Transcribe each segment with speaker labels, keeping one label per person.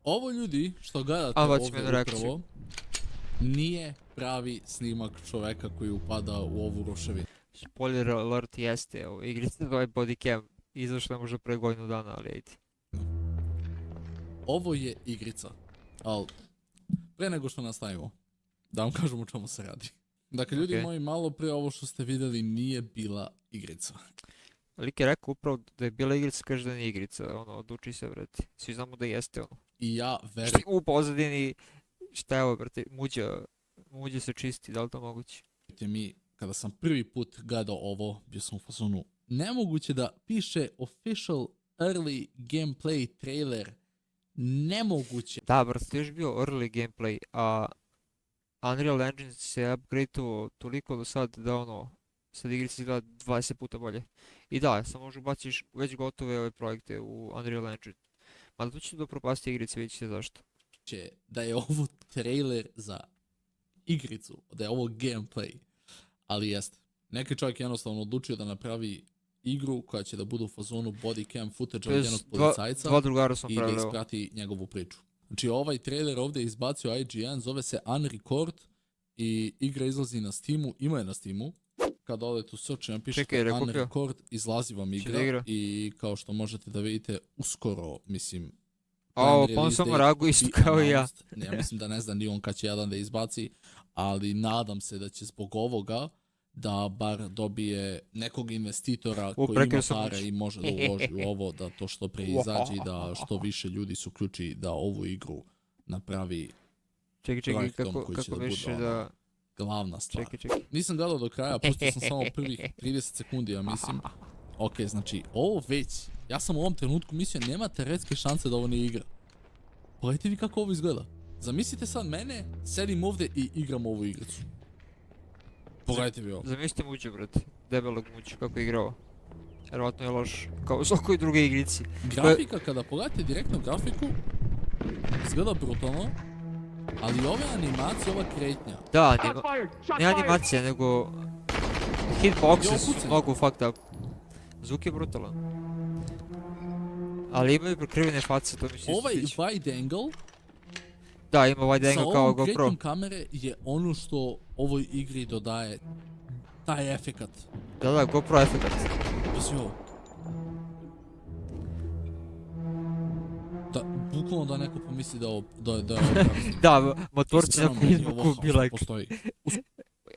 Speaker 1: Ovo ljudi što gledate
Speaker 2: A, baci me na
Speaker 1: ovdje
Speaker 2: reakciju.
Speaker 1: upravo nije pravi snimak čoveka koji upada u ovu ruševinu.
Speaker 2: Spoiler alert jeste, evo, igrica zove Bodycam. Izašla je možda pre godinu dana, ali ajde.
Speaker 1: Ovo je igrica, ali pre nego što nastavimo, da vam kažem o čemu se radi. Dakle, ljudi
Speaker 2: Okej.
Speaker 1: moji, malo pre ovo što ste vidjeli nije bila igrica.
Speaker 2: Lik je rekao upravo da je bila igrica, kaže da nije igrica, ono, oduči se, brate. Svi znamo da jeste, ono.
Speaker 1: I ja
Speaker 2: Šta
Speaker 1: verujem.
Speaker 2: u pozadini, šta je ovo, brate, muđa se čisti, da li to moguće?
Speaker 1: Mi, kada sam prvi put gledao ovo, bio sam u fazonu, nemoguće da piše official early gameplay trailer. Nemoguće.
Speaker 2: Da, brate, to je još bio early gameplay, a Unreal Engine se upgradeovao toliko do sad da ono, sad igrica izgleda 20 puta bolje. I da, samo možeš baciš već gotove ove projekte u Unreal Engine. Mada to će da propasti igrice, vidjet ćete zašto.
Speaker 1: Da je ovo trailer za igricu, da je ovo gameplay. Ali jeste. Neki čovjek jednostavno odlučio da napravi igru koja će da bude u fazonu body cam footage od jednog policajca
Speaker 2: Dva drugara sam
Speaker 1: i da
Speaker 2: pravili ovo.
Speaker 1: isprati njegovu priču. Znači ovaj trailer ovdje je izbacio IGN, zove se Unrecord i igra izlazi na Steamu, ima je na Steamu. Kada odete u search i napišete
Speaker 2: Čekaj, rekao bio.
Speaker 1: Unrecord, izlazi vam
Speaker 2: Će da
Speaker 1: igra
Speaker 2: igra?
Speaker 1: i kao što možete da vidite uskoro, mislim,
Speaker 2: A,
Speaker 1: plan
Speaker 2: pa on
Speaker 1: release
Speaker 2: samo
Speaker 1: date
Speaker 2: reaguje isto
Speaker 1: be
Speaker 2: kao i ja.
Speaker 1: announced. Ne, ja mislim da ne zna ni on kad će jedan da izbaci, ali nadam se da će zbog ovoga da bar dobije nekog investitora koji ima
Speaker 2: prekrio sam
Speaker 1: pare
Speaker 2: ući.
Speaker 1: i može da uloži u ovo, da to što pre izađe i da što više ljudi se uključi da ovu igru napravi
Speaker 2: Čekaj,
Speaker 1: projektom koji će
Speaker 2: kako
Speaker 1: da
Speaker 2: više
Speaker 1: bude
Speaker 2: da...
Speaker 1: glavna stvar.
Speaker 2: Čekaj.
Speaker 1: Nisam gledao do kraja, pustio sam samo prvih 30 sekundi, ja mislim. Ok, znači, ovo već, ja sam u ovom trenutku mislio, nema teoretske šanse da ovo nije igra. Pogledajte vi kako ovo izgleda. Zamislite sad mene, sedim ovdje i igram ovu igricu. Pogledajte vi ovo.
Speaker 2: Zamislite muđu, brate. Debelog muđu, kako je igrao. Vjerovatno je loš, kao u svakoj druge igrici.
Speaker 1: Grafika, kada pogledate direktno grafiku, izgleda brutalno, ali ove animacije, ova kretnja,
Speaker 2: Da, ne animacija, nego... Hitboxes
Speaker 1: Jo,
Speaker 2: su
Speaker 1: pucanje.
Speaker 2: mnogo fucked up. Zvuk je brutalan. Ali imaju prekrivene face, to mi se isto
Speaker 1: ovaj
Speaker 2: sviđa.
Speaker 1: wide angle
Speaker 2: Da, ima wide
Speaker 1: sa
Speaker 2: angle kao
Speaker 1: ovom
Speaker 2: GoPro.
Speaker 1: kretnjom kamere je ono što ovoj igri dodaje taj efekat.
Speaker 2: Da, GoPro efekat.
Speaker 1: Pazi ovo. Da, bukvalno da neko pomisli da je ovo pravi snimak.
Speaker 2: Da, motorci na
Speaker 1: Iskreno, meni ovo
Speaker 2: Facebooku bi
Speaker 1: haos
Speaker 2: like.
Speaker 1: postoji.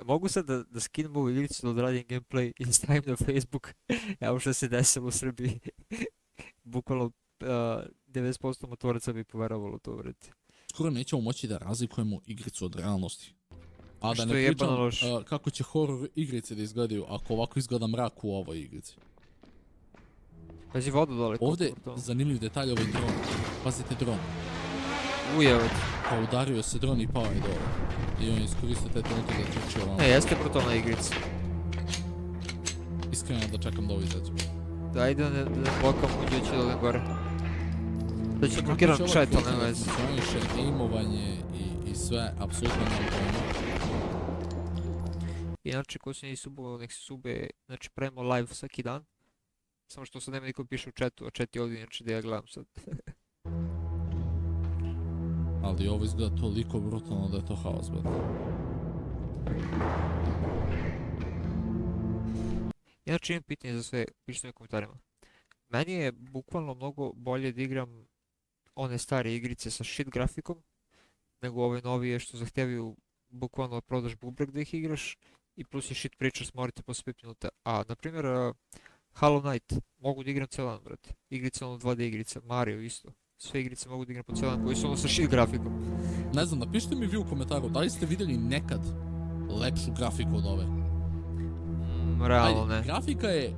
Speaker 2: Mogu sad da skinem ovu igricu, da odradim gameplay i stavim na Facebook. Evo što se desilo u Srbiji. Bukvalno 90% motoraca bi poverovalo to, vrati.
Speaker 1: Skoro nećemo moći da razlikujemo igricu od realnosti. A da
Speaker 2: Što
Speaker 1: ne
Speaker 2: je
Speaker 1: pričam
Speaker 2: jebano loš.
Speaker 1: kako će horror igrice da izgledaju ako ovako izgleda mrak u ovoj igrici.
Speaker 2: Pazi vodu dole.
Speaker 1: Ovdje zanimljiv detalj, ovaj dron. Pazite dron.
Speaker 2: Ujevat.
Speaker 1: Pa udario se dron i pao je dole. I on iskoristio te trenutak da trče ovamo.
Speaker 2: Ne, jeste brutalna igrica.
Speaker 1: Iskreno da čekam da ovo izađe.
Speaker 2: Da, ajde da ne blokam uđe, ću da odem gore. Da ću blokiram chat, ali nema veze.
Speaker 1: Funkcioniše aimovanje i sve, apsolutno nema pojma.
Speaker 2: Inače, ko se nije subovao, nek se sube, znači pravimo live svaki dan. Samo što sad nema niko piše u chatu, a chat je ovdje, inače da ja gledam sad.
Speaker 1: Ali ovo izgleda toliko brutalno da je to haos, brate.
Speaker 2: Inače imam pitanje za sve, pišite mi u komentarima. Meni je bukvalno mnogo bolje da igram one stare igrice sa shit grafikom, nego ove novije što zahtevaju bukvalno prodaš bubreg da ih igraš i plus je shit priča, smorite posle 5 minuta. A, na primjer, Hollow Knight, mogu da igram cijel dan, brate. Igrice ono 2D igrica, Mario isto. Sve igrice mogu da igram po cijel dan koji su ono sa shit grafikom.
Speaker 1: Ne znam, napišite mi vi u komentaru, da li ste vidjeli nekad lepšu grafiku od ove?
Speaker 2: Realno
Speaker 1: Ajde,
Speaker 2: ne.
Speaker 1: grafika je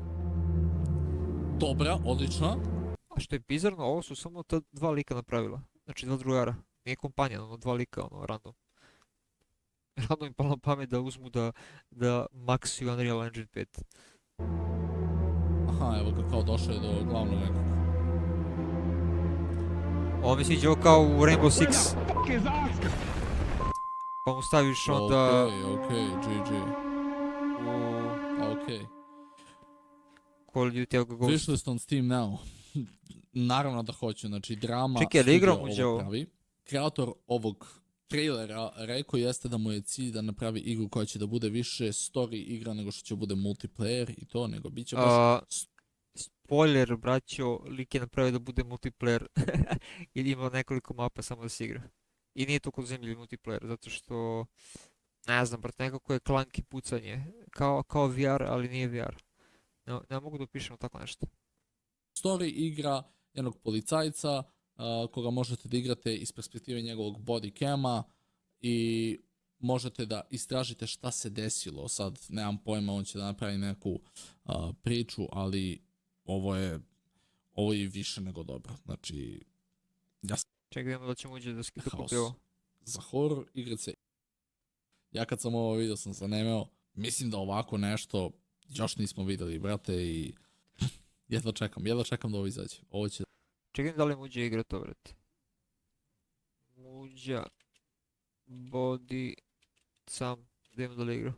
Speaker 1: dobra, odlična.
Speaker 2: A što je bizarno, ovo su samo ta dva lika napravila. Znači dva drugara. Nije kompanija, ono dva lika, ono random. Random im palo na pamet da uzmu da maksuju Unreal Engine 5.
Speaker 1: Aha, evo ga, kao došao je do glavnog nekog.
Speaker 2: Ovo mi sviđa ovo kao u Rainbow Six. Pa mu staviš onda
Speaker 1: Okej, GG.
Speaker 2: u
Speaker 1: Okej.
Speaker 2: Call of Duty, evo ga Ghost.
Speaker 1: Wishlist on Steam now. Naravno da hoću, znači drama
Speaker 2: Čekaj, ali
Speaker 1: studio
Speaker 2: igra Muđe
Speaker 1: ovo
Speaker 2: ovo?
Speaker 1: pravi. Kreator ovog trailera rekao jeste da mu je cilj da napravi igru koja će da bude više story igra nego što će bude multiplayer i to, nego bit će baš
Speaker 2: A, spoiler, braćo, lik je napravio da bude multiplayer. I ima nekoliko mapa samo da se igra. I nije toliko zanimljiv multiplayer, zato što, ne znam, brate, nekako je klanki pucanje. Kao VR, ali nije VR. Ne mogu da opišem tako nešto.
Speaker 1: story igra jednog policajca koga možete da igrate iz perspektive njegovog body cama i možete da istražite šta se desilo. Sad nemam pojma, on će da napravi neku priču, ali ovo je i više nego dobro. Znači, ja sam
Speaker 2: Čekaj, vidimo da će Muđe da kupi
Speaker 1: haos.
Speaker 2: ovo.
Speaker 1: Za horror igrice. Ja kad sam ovo vidio sam zanemeo. Mislim da ovako nešto još nismo videli, brate, i jedva čekam da ovo izađe. Ovo će...
Speaker 2: Čekaj da li Muđe igra to, brate. Muđa body sam, da imam da li igra.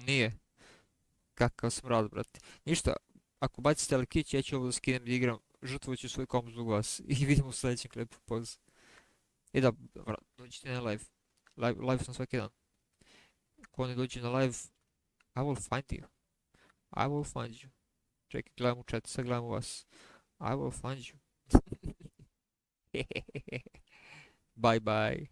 Speaker 2: Nije. Kakav smrad, brate. Ništa, ako bacite Alikić, ja ću ovo da skinem da igram. Žrtvoću svoj komp zbog vas. I vidimo u sljedećem klipu. Poz. I da, dođite na live. Live sam svaki dan. Ko ne dođe na live, I will find you. I will find you. Čekaj, gledam u chat, sad gledam u vas. I will find you. Bye bye.